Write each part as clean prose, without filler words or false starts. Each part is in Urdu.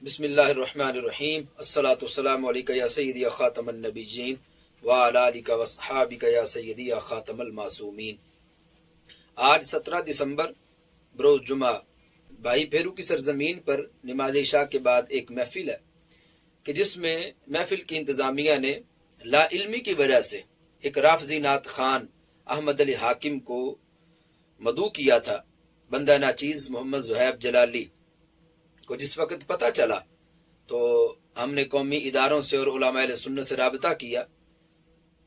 بسم اللہ الرحمن الرحیم الصلاۃ والسلام علیک یا سیدی یا خاتم النبیین وعلی آلک واصحابک یا سیدی یا خاتم المعصومین۔ آج 17 دسمبر بروز جمعہ بھائی پھیرو کی سرزمین پر نماز عشاء کے بعد ایک محفل ہے کہ جس میں محفل کی انتظامیہ نے لا علمی کی وجہ سے ایک رافضی نعت خان احمد علی حاکم کو مدعو کیا تھا۔ بندہ ناچیز محمد زہیب جلالی کو جس وقت پتہ چلا تو ہم نے قومی اداروں سے اور علماء اہل سنت سے رابطہ کیا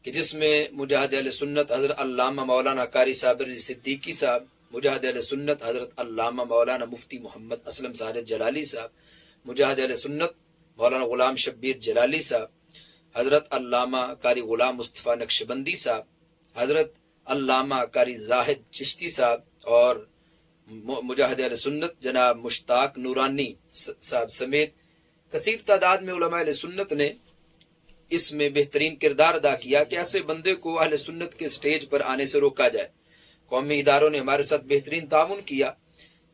کہ جس میں مجاہد اہل سنت حضرت علامہ مولانا قاری صابر صدیقی صاحب، مجاہد اہل سنت حضرت علامہ مولانا مفتی محمد اسلم سعادت جلالی صاحب، مجاہد اہل سنت مولانا غلام شبیر جلالی صاحب، حضرت علامہ قاری غلام مصطفیٰ نقشبندی صاحب، حضرت علامہ قاری زاہد چشتی صاحب اور مجاہد اہل سنت جناب مشتاق نورانی صاحب سمیت کثیر تعداد میں علماء اہل سنت نے اس میں بہترین کردار ادا کیا کہ ایسے بندے کو اہل سنت کے سٹیج پر آنے سے روکا جائے۔ قومی اداروں نے ہمارے ساتھ بہترین تعاون کیا۔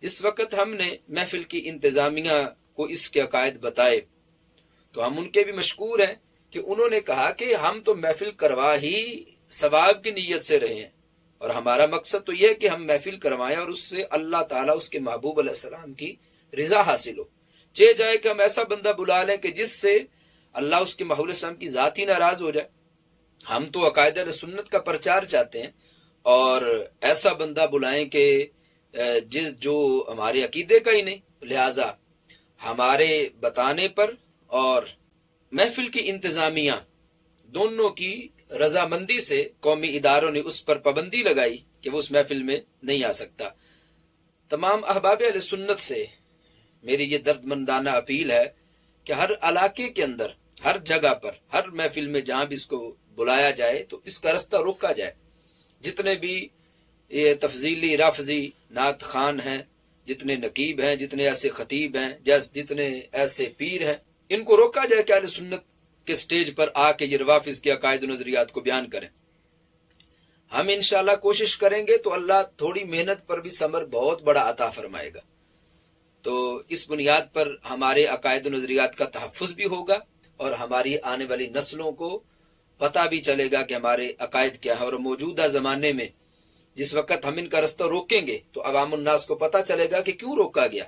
جس وقت ہم نے محفل کی انتظامیہ کو اس کے عقائد بتائے تو ہم ان کے بھی مشکور ہیں کہ انہوں نے کہا کہ ہم تو محفل کروا ہی ثواب کی نیت سے رہے ہیں اور ہمارا مقصد تو یہ ہے کہ ہم محفل کروائیں اور اس سے اللہ تعالیٰ اس کے محبوب علیہ السلام کی رضا حاصل ہو۔ چاہے جائے کہ ہم ایسا بندہ بلا لیں کہ جس سے اللہ اس کے محبوب علیہ السلام کی ذات ہی ناراض ہو جائے۔ ہم تو عقائد اہل سنت کا پرچار چاہتے ہیں اور ایسا بندہ بلائیں کہ جو ہمارے عقیدے کا ہی نہیں، لہٰذا ہمارے بتانے پر اور محفل کی انتظامیہ دونوں کی رضامندی سے قومی اداروں نے اس پر پابندی لگائی کہ وہ اس محفل میں نہیں آ سکتا۔ تمام احباب اہل سنت سے میری یہ درد مندانہ اپیل ہے کہ ہر علاقے کے اندر، ہر جگہ پر، ہر محفل میں جہاں بھی اس کو بلایا جائے تو اس کا رستہ روکا جائے۔ جتنے بھی یہ تفضیلی رافضی نعت خان ہیں، جتنے نقیب ہیں، جتنے ایسے خطیب ہیں، جتنے ایسے پیر ہیں، ان کو روکا جائے کہ اہل سنت کے سٹیج پر آ کے یہ روافظ کے عقائد و نظریات کو بیان کریں۔ ہم انشاءاللہ کوشش کریں گے تو اللہ تھوڑی محنت پر بھی ثمر بہت بڑا عطا فرمائے گا۔ تو اس بنیاد پر ہمارے عقائد و نظریات کا تحفظ بھی ہوگا اور ہماری آنے والی نسلوں کو پتہ بھی چلے گا کہ ہمارے عقائد کیا ہیں۔ اور موجودہ زمانے میں جس وقت ہم ان کا رستہ روکیں گے تو عوام الناس کو پتہ چلے گا کہ کیوں روکا گیا۔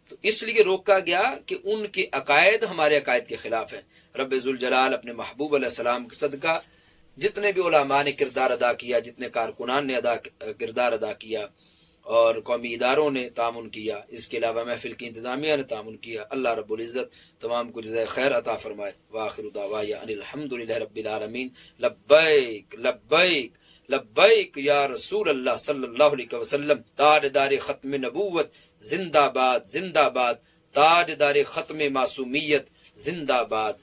تو اس لیے روکا گیا کہ ان کے عقائد ہمارے عقائد کے خلاف ہیں۔ رب ذوالجلال اپنے محبوب علیہ السلام کے صدقہ جتنے بھی علماء نے کردار ادا کیا، جتنے کارکنان نے کردار ادا کیا اور قومی اداروں نے تعاون کیا، اس کے علاوہ محفل کی انتظامیہ نے تعاون کیا، اللہ رب العزت تمام کو جزائے خیر عطا فرمائے۔ وآخر دعوایا ان الحمدللہ رب العالمین۔ لبیک لبیک لبیک یا رسول اللہ صلی اللہ علیہ وسلم۔ تاجدار ختم نبوت زندہ باد زندہ باد، تاجدار ختم معصومیت زندہ باد۔